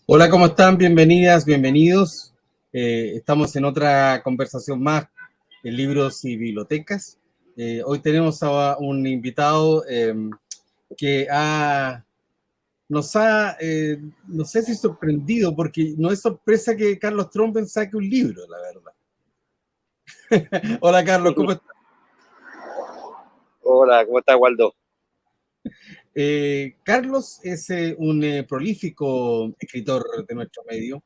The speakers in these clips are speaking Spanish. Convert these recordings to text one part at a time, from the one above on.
Hola, ¿cómo están? Bienvenidas, bienvenidos. Estamos en otra conversación más en libros y bibliotecas. Hoy tenemos a un invitado que no sé si sorprendido, porque no es sorpresa que Carlos Tromben saque un libro, la verdad. Hola, Carlos, ¿cómo estás? Hola, ¿cómo estás, Waldo? Carlos es un prolífico escritor de nuestro medio.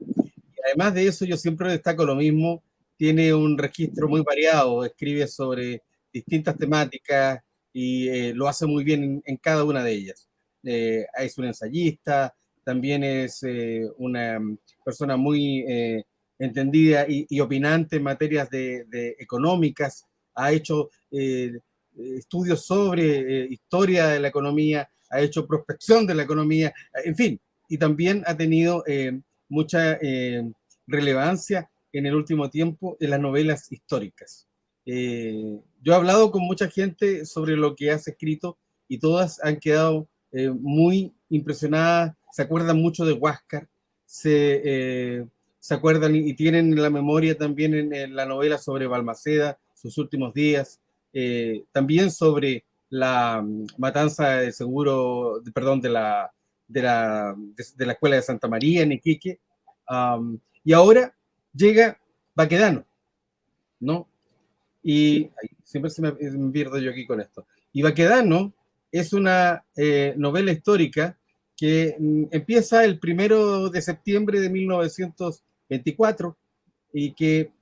Además de eso, yo siempre destaco lo mismo, tiene un registro muy variado, escribe sobre distintas temáticas y lo hace muy bien en cada una de ellas. Es un ensayista, también es una persona muy entendida y opinante en materias de económicas, ha hecho estudios sobre historia de la economía, ha hecho prospección de la economía, en fin, y también ha tenido mucha relevancia en el último tiempo en las novelas históricas. Yo he hablado con mucha gente sobre lo que has escrito y todas han quedado muy impresionadas, se acuerdan mucho de Huáscar, se acuerdan y tienen en la memoria también en la novela sobre Balmaceda, sus últimos días, también sobre la matanza de seguro, perdón, de la escuela de Santa María en Iquique. Y ahora llega Baquedano, ¿no? Y ay, siempre me pierdo yo aquí con esto. Y Baquedano es una novela histórica que empieza el 1 de septiembre de 1924 y que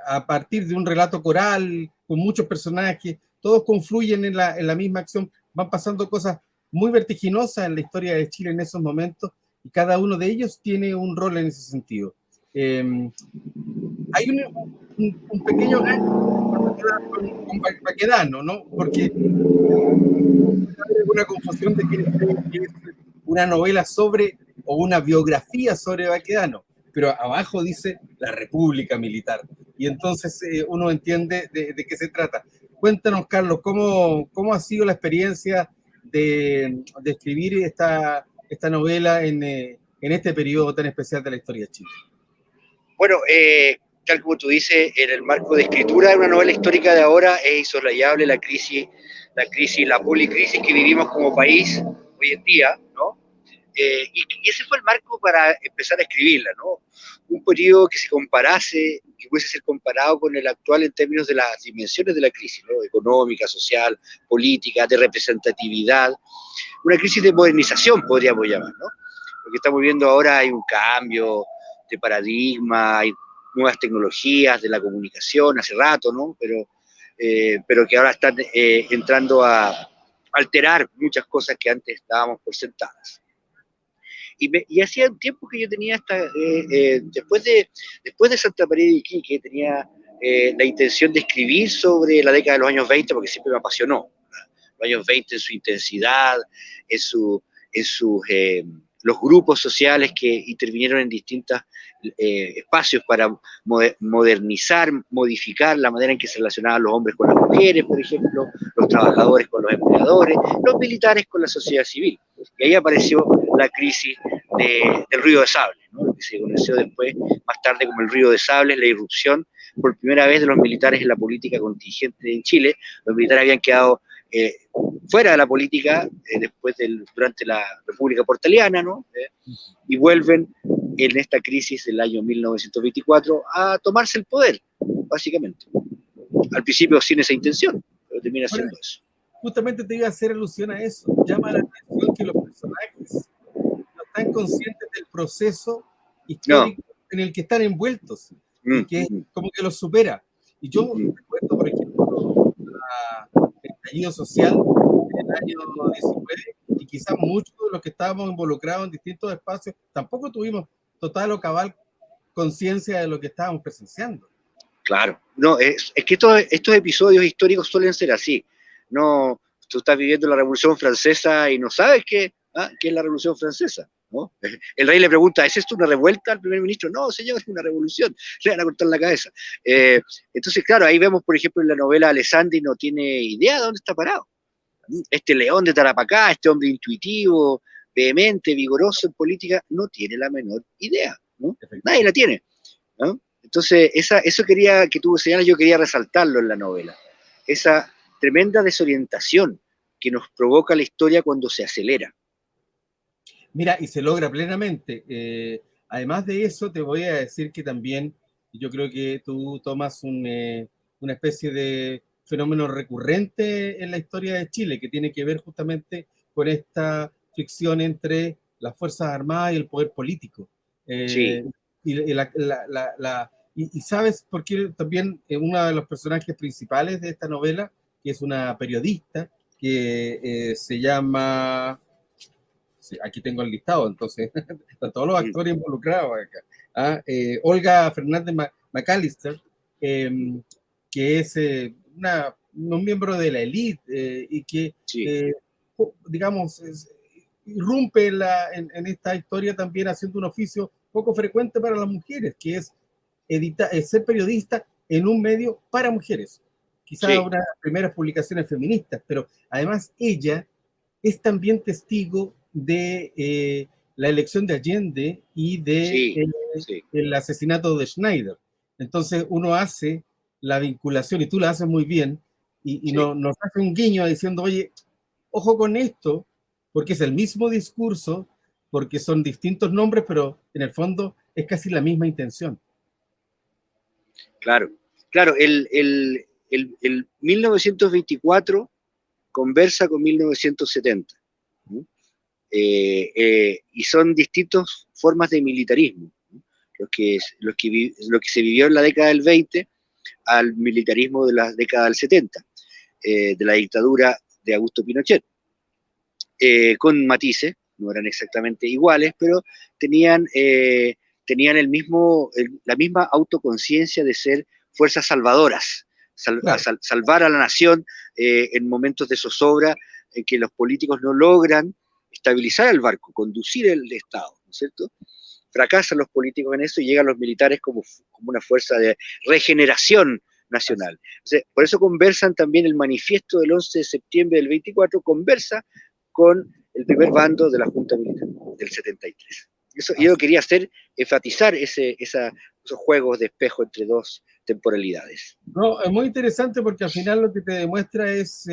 a partir de un relato coral con muchos personajes, todos confluyen en la misma acción, van pasando cosas muy vertiginosas en la historia de Chile en esos momentos y cada uno de ellos tiene un rol en ese sentido. Hay un pequeño con Baquedano, ¿no? Porque hay una confusión de que es una novela sobre o una biografía sobre Baquedano, pero abajo dice la República Militar. Y entonces uno entiende de qué se trata. Cuéntanos, Carlos, ¿cómo ha sido la experiencia de escribir esta novela en este periodo tan especial de la historia de Chile? Bueno, tal como tú dices, en el marco de escritura de una novela histórica de ahora es insoslayable la policrisis que vivimos como país hoy en día, ¿no? Y ese fue el marco para empezar a escribirla, ¿no? Un periodo que se comparase, que pudiese ser comparado con el actual en términos de las dimensiones de la crisis, ¿no? Económica, social, política, de representatividad, una crisis de modernización, podríamos llamar, ¿no? Lo que estamos viendo ahora hay un cambio de paradigma, hay nuevas tecnologías de la comunicación hace rato, ¿no? Pero que ahora están entrando a alterar muchas cosas que antes dábamos por sentadas. Y hacía un tiempo que yo tenía después de Santa María de Iquique, tenía la intención de escribir sobre la década de los años 20, porque siempre me apasionó. Los años 20 en su intensidad, en, su, en sus, los grupos sociales que intervinieron en distintos espacios para modernizar, modificar la manera en que se relacionaban los hombres con las mujeres, por ejemplo, los trabajadores con los empleadores, los militares con la sociedad civil. Y ahí apareció la crisis del ruido de sables, ¿no? Lo que se conoció después, más tarde, como el ruido de sables, la irrupción por primera vez de los militares en la política contingente en Chile. Los militares habían quedado fuera de la política durante la República Portaliana, ¿no? Y vuelven en esta crisis del año 1924 a tomarse el poder, básicamente. Al principio sin esa intención, pero termina Bueno, siendo eso. justamente te iba a hacer alusión a eso. Llama la atención que los personajes no están conscientes del proceso No. histórico en el que están envueltos y Mm, que mm, como que los supera. Y yo mm. recuerdo, por ejemplo, el estallido social del año 19 y quizás muchos de los que estábamos involucrados en distintos espacios tampoco tuvimos total o cabal conciencia de lo que estábamos presenciando. Claro, no, es que estos episodios históricos suelen ser así. No, tú estás viviendo la Revolución Francesa y no sabes qué es la Revolución Francesa, ¿no? El rey le pregunta, ¿es esto una revuelta al primer ministro? No, señor, es una revolución, le van a cortar la cabeza. Entonces, claro, ahí vemos, por ejemplo, en la novela Alessandri no tiene idea de dónde está parado. Este león de Tarapacá, este hombre intuitivo, vehemente, vigoroso en política, no tiene la menor idea, ¿no? Nadie la tiene, ¿no? Entonces, eso quería que tú señalas, yo quería resaltarlo en la novela, esa tremenda desorientación que nos provoca la historia cuando se acelera. Mira, y se logra plenamente. Además de eso, te voy a decir que también yo creo que tú tomas una especie de fenómeno recurrente en la historia de Chile, que tiene que ver justamente con esta fricción entre las Fuerzas Armadas y el poder político. Sí. Y sabes por qué también uno de los personajes principales de esta novela, que es una periodista, que se llama... Sí, aquí tengo el listado, entonces, están todos los actores involucrados acá. Olga Fernández McAllister, que es un miembro de la élite y que, Sí. digamos, irrumpe en esta historia también haciendo un oficio poco frecuente para las mujeres, que es ser periodista en un medio para mujeres. Quizás una de las primeras publicaciones feministas, pero además ella es también testigo de la elección de Allende y de el asesinato de Schneider. Entonces uno hace la vinculación, y tú la haces muy bien, y nos hace un guiño diciendo, oye, ojo con esto, porque es el mismo discurso, porque son distintos nombres, pero en el fondo es casi la misma intención. Claro, claro, el 1924 conversa con 1970, ¿no? Y son distintas formas de militarismo, ¿no? Lo que se vivió en la década del 20 al militarismo de la década del 70, de la dictadura de Augusto Pinochet, con matices, no eran exactamente iguales, pero tenían la misma autoconciencia de ser fuerzas salvadoras, salvar a la nación en momentos de zozobra en que los políticos no logran estabilizar el barco, conducir el Estado, ¿no es cierto? Fracasan los políticos en eso y llegan los militares como una fuerza de regeneración nacional. Entonces, por eso conversan también el manifiesto del 11 de septiembre del 24, conversa con el primer bando de la Junta Militar del 73. Yo quería enfatizar esos juegos de espejo entre dos temporalidades. No, es muy interesante porque al final lo que te demuestra es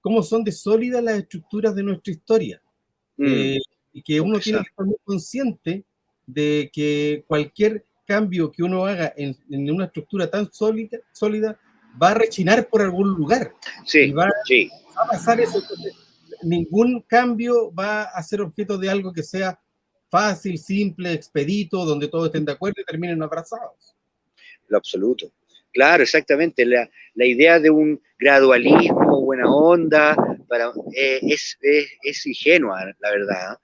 cómo son de sólidas las estructuras de nuestra historia. Y que uno tiene que estar muy consciente de que cualquier cambio que uno haga en una estructura tan sólida va a rechinar por algún lugar. Sí, y va a pasar eso. Entonces, ningún cambio va a ser objeto de algo que sea fácil, simple, expedito, donde todos estén de acuerdo y terminen abrazados. Lo absoluto. Claro, exactamente. La idea de un gradualismo, buena onda, es ingenua, la verdad.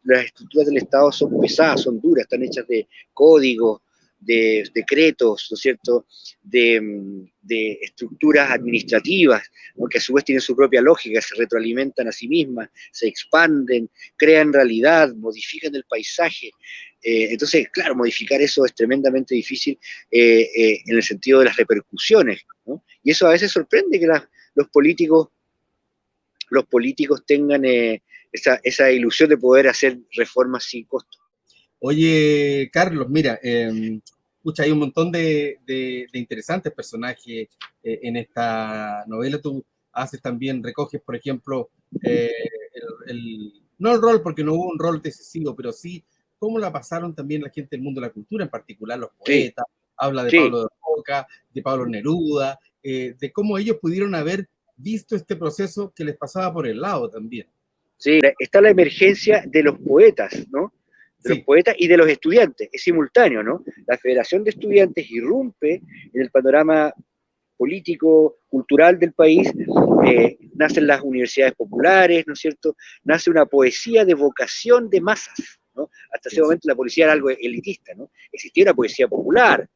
Las estructuras del Estado son pesadas, son duras, están hechas de códigos, de decretos, ¿no es cierto?, de estructuras administrativas, ¿no?, que a su vez tienen su propia lógica, se retroalimentan a sí mismas, se expanden, crean realidad, modifican el paisaje. Entonces, claro, modificar eso es tremendamente difícil en el sentido de las repercusiones, ¿no? Y eso a veces sorprende que los políticos tengan esa ilusión de poder hacer reformas sin costo. Oye, Carlos, mira, hay un montón de interesantes personajes en esta novela. Tú recoges, por ejemplo, no el rol, porque no hubo un rol decisivo, pero sí cómo la pasaron también la gente del mundo de la cultura, en particular los poetas. Habla de Pablo de Roca, de Pablo Neruda, de cómo ellos pudieron haber visto este proceso que les pasaba por el lado también. Sí, está la emergencia de los poetas, ¿no? De los poetas y de los estudiantes, es simultáneo, ¿no? La Federación de Estudiantes irrumpe en el panorama político, cultural del país, nacen las universidades populares, ¿no es cierto? Nace una poesía de vocación de masas, ¿no? Hasta ese momento la poesía era algo elitista, ¿no? Existía una poesía popular,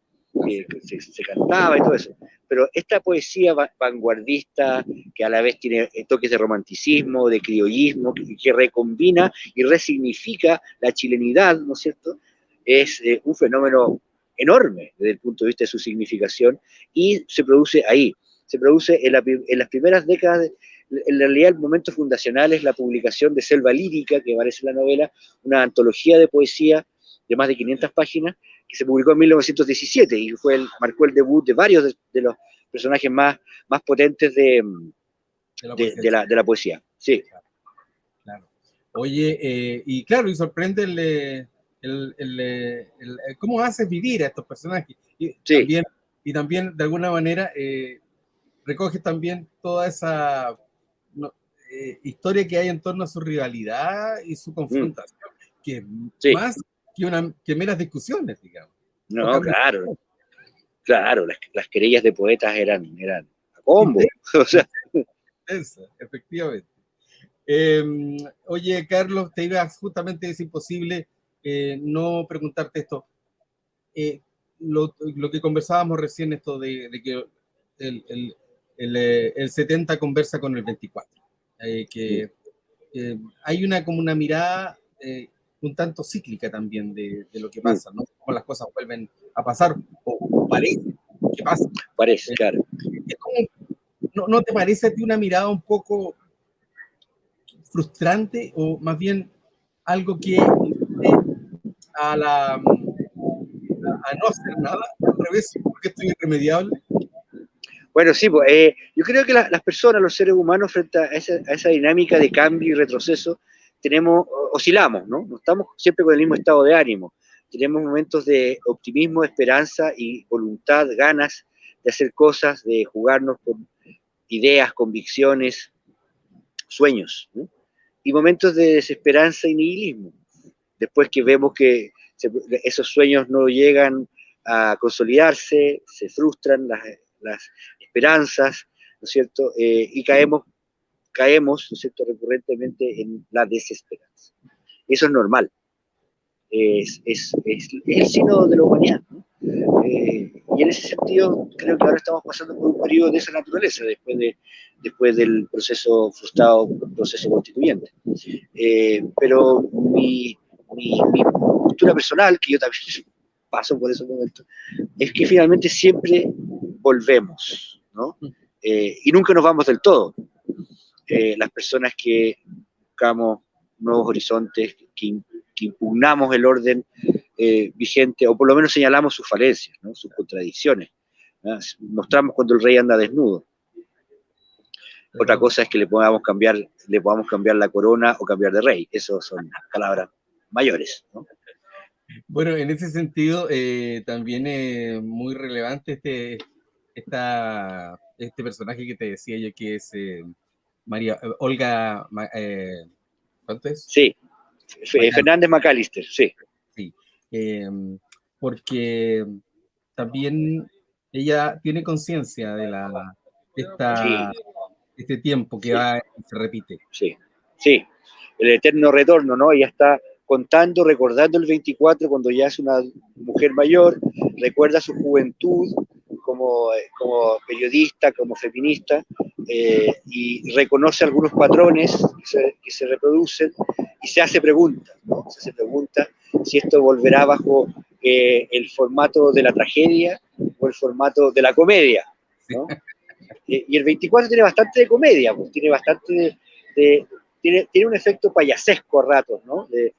que se cantaba y todo eso, pero esta poesía vanguardista, que a la vez tiene toques de romanticismo, de criollismo, que recombina y resignifica la chilenidad, ¿no es cierto?, es un fenómeno enorme desde el punto de vista de su significación, y se produce ahí, se produce en las primeras décadas, en realidad el momento fundacional es la publicación de Selva Lírica, que aparece en la novela, una antología de poesía de más de 500 páginas, que se publicó en 1917 y marcó el debut de varios de los personajes más potentes de la poesía. Sí. Claro. Oye, y claro, y sorprende cómo haces vivir a estos personajes. Sí. También de alguna manera, recoges también toda esa historia que hay en torno a su rivalidad y su confrontación, que es más que meras discusiones, digamos. No, claro, las querellas de poetas eran a combo. O sea. Efectivamente. Oye, Carlos, justamente es imposible no preguntarte esto. Lo que conversábamos recién, esto de que el 70 conversa con el 24. Hay como una mirada un tanto cíclica también de lo que pasa, ¿no? Cómo las cosas vuelven a pasar, o parece que pasa. Parece, claro. ¿No te parece a ti una mirada un poco frustrante, o más bien algo que a no hacer nada, al revés, porque esto es irremediable? Bueno, sí, pues, yo creo que las personas, los seres humanos, frente a esa dinámica de cambio y retroceso, oscilamos, ¿no? No estamos siempre con el mismo estado de ánimo. Tenemos momentos de optimismo, esperanza y voluntad, ganas de hacer cosas, de jugarnos con ideas, convicciones, sueños, ¿no? Y momentos de desesperanza y nihilismo. Después que vemos que esos sueños no llegan a consolidarse, se frustran las esperanzas, ¿no es cierto? Y caemos, ¿no es cierto?, recurrentemente en la desesperanza. Eso es normal. Es el signo de la humanidad, ¿no? Y en ese sentido, creo que ahora estamos pasando por un periodo de esa naturaleza, después del proceso frustrado, proceso constituyente. Pero mi postura personal, que yo también paso por esos momentos, es que finalmente siempre volvemos, ¿no? Y nunca nos vamos del todo. Las personas que buscamos nuevos horizontes, que impugnamos el orden vigente, o por lo menos señalamos sus falencias, ¿no?, sus contradicciones, ¿no? Mostramos cuando el rey anda desnudo. Otra cosa es que le podamos cambiar la corona o cambiar de rey. Eso son palabras mayores, ¿no? Bueno, en ese sentido, también es muy relevante este personaje que te decía yo, que es Olga, ¿cuánto es? Sí, Fernández McAllister, sí. Sí, porque también ella tiene conciencia de este tiempo que va y se repite. Sí, el eterno retorno, ¿no? Ella está contando, recordando el 24 cuando ya es una mujer mayor, recuerda su juventud como periodista, como feminista, y reconoce algunos patrones que se reproducen y se hace preguntas, ¿no? Se hace preguntas si esto volverá bajo el formato de la tragedia o el formato de la comedia, ¿no? Y el 24 tiene bastante de comedia, pues, tiene bastante tiene un efecto payasesco a ratos, ¿no? De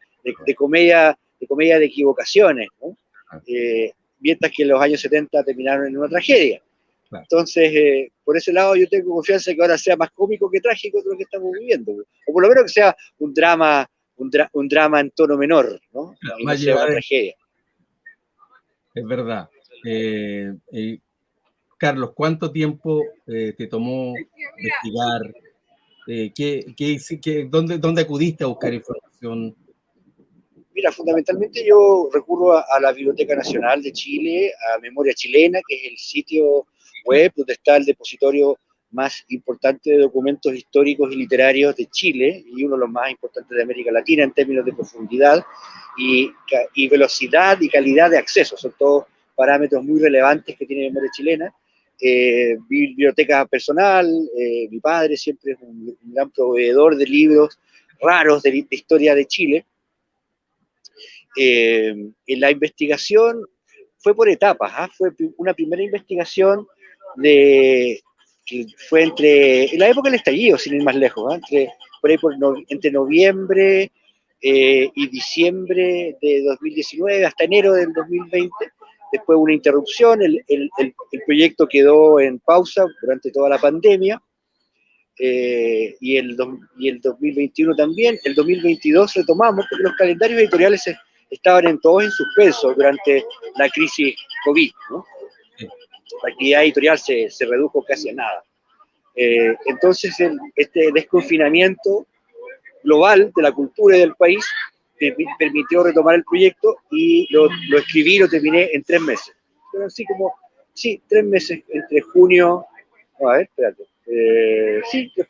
comedia de equivocaciones, ¿no? Mientras que los años 70 terminaron en una tragedia. Claro. Entonces, por ese lado yo tengo confianza en que ahora sea más cómico que trágico de lo que estamos viviendo, o por lo menos que sea un drama en tono menor, ¿no? Claro, y no sea una tragedia. Es verdad. Carlos, ¿cuánto tiempo te tomó investigar? ¿Dónde acudiste a buscar información? Mira, fundamentalmente yo recurro a la Biblioteca Nacional de Chile, a Memoria Chilena, que es el sitio web donde está el depositorio más importante de documentos históricos y literarios de Chile, y uno de los más importantes de América Latina en términos de profundidad y velocidad y calidad de acceso. Son todos parámetros muy relevantes que tiene Memoria Chilena. Biblioteca personal, mi padre siempre es un gran proveedor de libros raros de historia de Chile. En la investigación fue por etapas, fue una primera investigación de que fue en la época del estallido, sin ir más lejos, por ahí entre noviembre y diciembre de 2019 hasta enero del 2020. Después una interrupción, el proyecto quedó en pausa durante toda la pandemia, y el 2021 también. El 2022 retomamos porque los calendarios editoriales estaban todos en suspenso durante la crisis COVID, ¿no? La actividad editorial se redujo casi a nada. Entonces, este desconfinamiento global de la cultura y del país permitió retomar el proyecto y lo escribí y lo terminé en 3 meses. Pero así como, sí, 3 meses entre junio, a ver, espérate, sí, de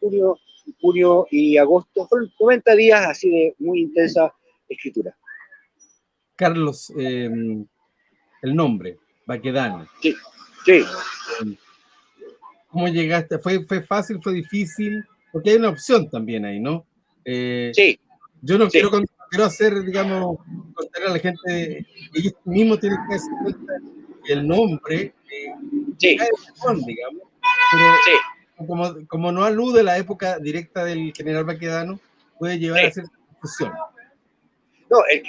junio y agosto, fueron 90 días así de muy intensa escritura. Carlos, el nombre, Baquedano. Sí, sí. ¿Cómo llegaste? ¿Fue fácil, fue difícil? Porque hay una opción también ahí, ¿no? Sí. Yo no sí. quiero hacer, digamos, contar a la gente, ellos mismos tienen que darse cuenta que el nombre sí. digamos, pero sí. como no alude a la época directa del general Baquedano, puede llevar a cierta confusión. No, el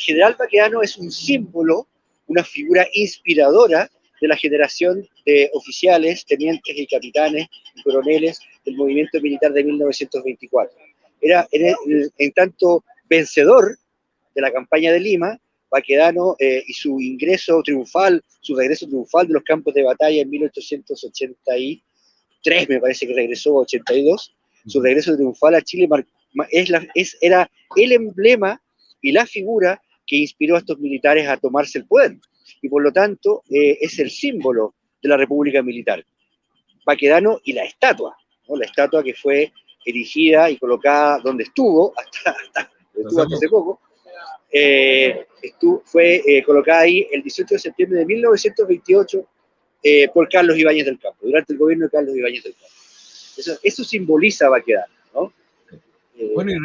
general Baquedano es un símbolo, una figura inspiradora de la generación de oficiales, tenientes y capitanes y coroneles del movimiento militar de 1924. Era en tanto vencedor de la campaña de Lima, Baquedano y su regreso triunfal de los campos de batalla en 1883, me parece que regresó, 82, su regreso triunfal a Chile era el emblema y la figura que inspiró a estos militares a tomarse el poder. Y por lo tanto, es el símbolo de la República Militar. Baquedano y la estatua, ¿no? La estatua que fue erigida y colocada donde estuvo, hasta hace poco, fue colocada ahí el 18 de septiembre de 1928 por Carlos Ibáñez del Campo, durante el gobierno de Carlos Ibáñez del Campo. Eso simboliza a Baquedano, ¿no? Bueno, y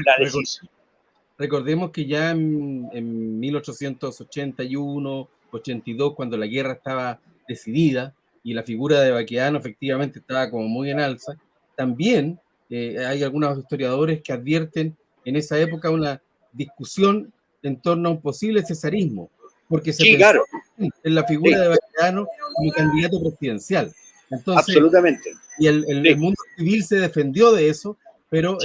recordemos que ya en 1881, 82, cuando la guerra estaba decidida y la figura de Baquedano efectivamente estaba como muy en alza, también hay algunos historiadores que advierten en esa época una discusión en torno a un posible cesarismo, porque se pensó en la figura de Baquedano como candidato presidencial. Entonces, absolutamente. Y el mundo civil se defendió de eso, pero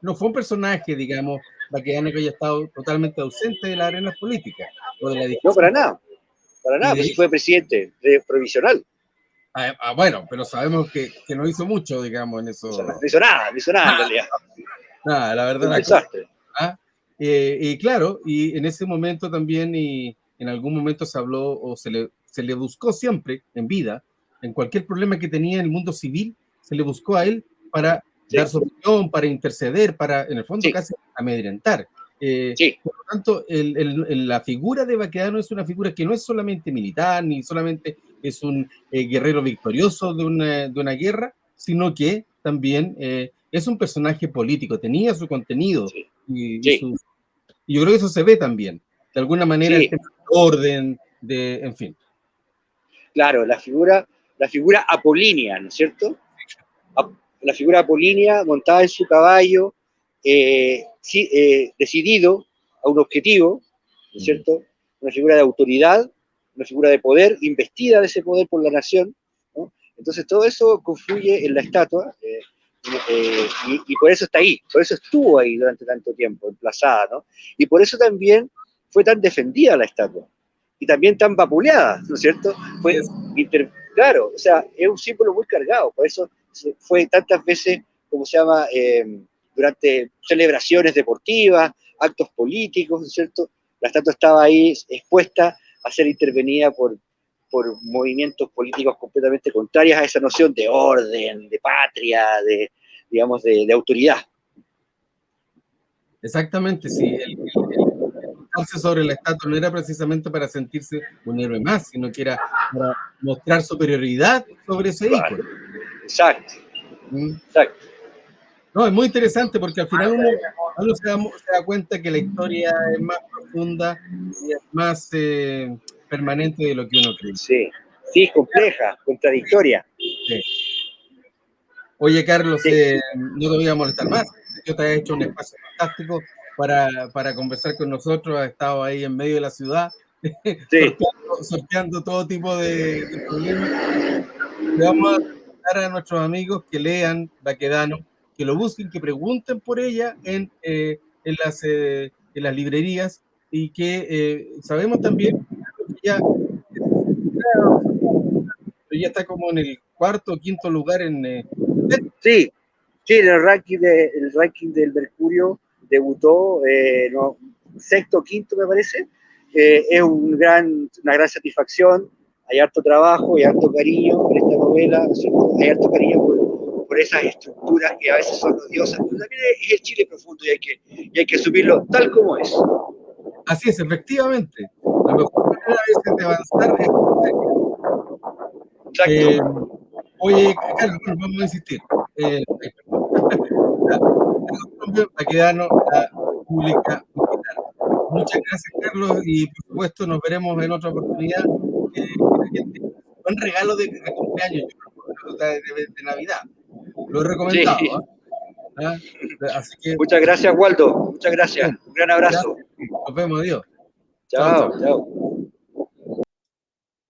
no fue un personaje, digamos, Baquedano, que haya estado totalmente ausente de las arenas políticas o de la discusión. No, para nada, pues si fue presidente provisional. Bueno, pero sabemos que no hizo mucho, digamos, en eso. No hizo nada en realidad. Nada, la verdad. Un desastre. Y claro, y en ese momento también, y en algún momento se habló, o se le buscó siempre en vida, en cualquier problema que tenía en el mundo civil, se le buscó a él para dar su opinión, para interceder, para, en el fondo, casi amedrentar. Por lo tanto, la figura de Baquedano es una figura que no es solamente militar, ni solamente es un guerrero victorioso de una guerra, sino que también es un personaje político, tenía su contenido, y yo creo que eso se ve también, de alguna manera, el tema de orden, en fin. Claro, la figura apolínea, ¿no es cierto? La figura apolínea montada en su caballo, decidido a un objetivo, ¿no es cierto? Una figura de autoridad, una figura de poder, investida de ese poder por la nación, ¿no? Entonces todo eso confluye en la estatua, y por eso está ahí, por eso estuvo ahí durante tanto tiempo, emplazada, ¿no? Y por eso también fue tan defendida la estatua, y también tan vapuleada, ¿no es cierto? Claro, o sea, es un símbolo muy cargado, por eso fue tantas veces, como se llama, durante celebraciones deportivas, actos políticos, ¿no es cierto? La estatua estaba ahí expuesta a ser intervenida por movimientos políticos completamente contrarios a esa noción de orden, de patria, digamos, de autoridad. Exactamente, sí. El montarse sobre la estatua no era precisamente para sentirse un héroe más, sino que era para mostrar superioridad sobre ese ícono. Exacto. Exacto. No, es muy interesante porque al final uno se da cuenta que la historia es más profunda y es más permanente de lo que uno cree. Sí, es compleja, contradictoria. Sí. Oye, Carlos, Sí, no te voy a molestar más. Yo te he hecho un espacio fantástico para conversar con nosotros. Has estado ahí en medio de la ciudad, sí. sorteando todo tipo de problemas. Le vamos a recomendar a nuestros amigos que lean Baquedano, que lo busquen, que pregunten por ella en las librerías y que sabemos también que ya está como en el cuarto o quinto lugar en Sí, sí, en el ranking del Mercurio debutó, no, sexto o quinto me parece. Es una gran satisfacción, hay harto trabajo, hay harto cariño por esta novela, ¿cierto? Hay harto cariño por esas estructuras que a veces son odiosas, pero también es el Chile profundo y hay que asumirlo tal como es. Así es, efectivamente. La mejor manera a veces de avanzar es Exacto. eh, oye, Carlos, bueno, vamos a insistir. La Colombia Baquedano, la República Mexicana. Muchas gracias, Carlos, y por supuesto nos veremos en otra oportunidad. Buen regalo de cumpleaños, yo creo, de Navidad. Lo he recomendado, Sí. ¿ah? Así que, Muchas gracias, Waldo. Muchas gracias. bien, Un gran abrazo. gracias. Nos vemos, adiós. Chao, Chao, chao. chao.